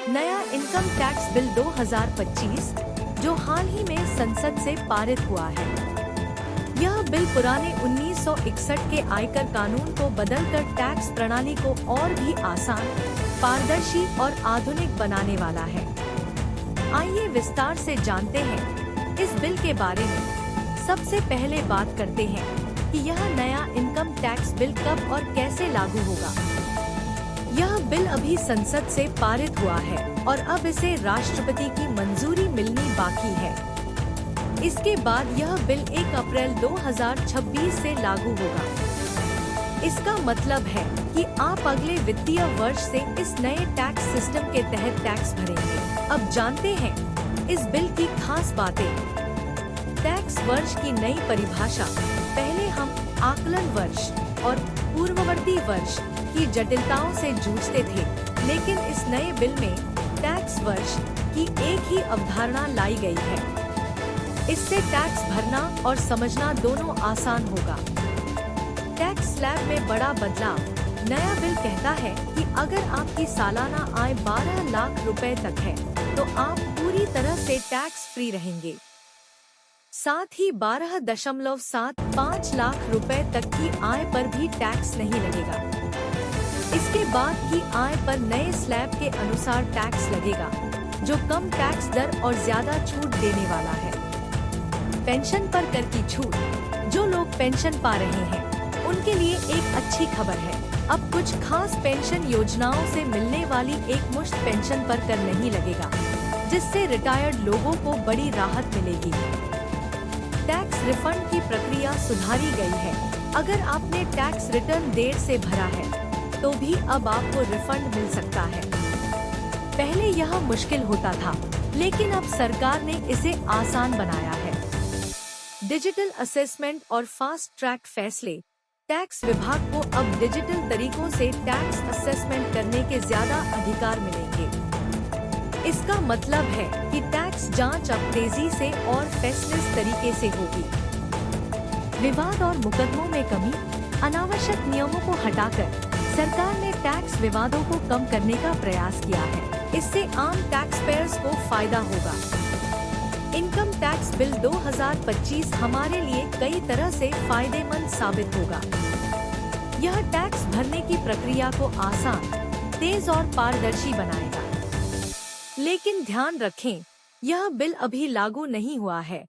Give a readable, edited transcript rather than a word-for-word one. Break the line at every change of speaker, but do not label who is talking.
नया income tax bill 2025 जो हाल ही में संसद से पारित हुआ है। यह बिल पुराने 1961 के आयकर कानून को बदलकर टैक्स प्रणाली को और भी आसान, पारदर्शी और आधुनिक बनाने वाला है। आइए विस्तार से जानते हैं इस बिल के बारे में। सबसे पहले बात करते हैं कि यह नया इनकम टैक्स बिल कब और कैसे लागू होगा। यह बिल अभी संसद से पारित हुआ है और अब इसे राष्ट्रपति की मंजूरी मिलनी बाकी है। इसके बाद यह बिल 1 अप्रैल 2026 से लागू होगा। इसका मतलब है कि आप अगले वित्तीय वर्ष से इस नए टैक्स सिस्टम के तहत टैक्स भरेंगे। अब जानते हैं इस बिल की खास बातें। टैक्स वर्ष की नई परिभाषा। पहले हम आकलन वर्ष और पूर्ववर्ती वर्ष की जटिलताओं से जूझते थे, लेकिन इस नए बिल में टैक्स वर्ष की एक ही अवधारणा लाई गई है। इससे टैक्स भरना और समझना दोनों आसान होगा। टैक्स स्लैब में बड़ा बदलाव। नया बिल कहता है कि अगर आपकी सालाना आय 12 लाख रुपए तक है, तो आप पूरी तरह से टैक्स फ्री रहेंगे। साथ ही 12.75 लाख रुपए तक की आय पर भी टैक्स नहीं लगेगा। इसके बाद की आय पर नए स्लैब के अनुसार टैक्स लगेगा, जो कम टैक्स दर और ज्यादा छूट देने वाला है। पेंशन पर कर की छूट। जो लोग पेंशन पा रहे हैं, उनके लिए एक अच्छी खबर है। अब कुछ खास पेंशन योजनाओं से मिलने वाली एक मुश्त पेंशन पर कर नहीं लगेगा, जिससे रिटायर्ड लोगों को बड़ी राहत मिलेगी। टैक्स रिफंड की प्रक्रिया सुधारी गई है। अगर आपने टैक्स रिटर्न देर से भरा है, तो भी अब आपको रिफंड मिल सकता है। पहले यह मुश्किल होता था, लेकिन अब सरकार ने इसे आसान बनाया है। डिजिटल असेसमेंट और फास्ट ट्रैक फैसले। टैक्स विभाग को अब डिजिटल तरीकों से टैक्स असेसमेंट करने के ज्यादा अधिकार मिलेंगे। इसका मतलब है कि टैक्स जांच अब तेजी से और फेसलेस तरीके से होगी। विवाद और मुकदमों में कमी। अनावश्यक नियमों को हटाकर सरकार ने टैक्स विवादों को कम करने का प्रयास किया है। इससे आम टैक्स पेयर्स को फायदा होगा। इनकम टैक्स बिल 2025 हमारे लिए कई तरह से फायदेमंद साबित होगा। यह टैक्स भरने की प्रक्रिया को आसान, तेज और पारदर्शी बनाएगा। लेकिन ध्यान रखें, यह बिल अभी लागू नहीं हुआ है।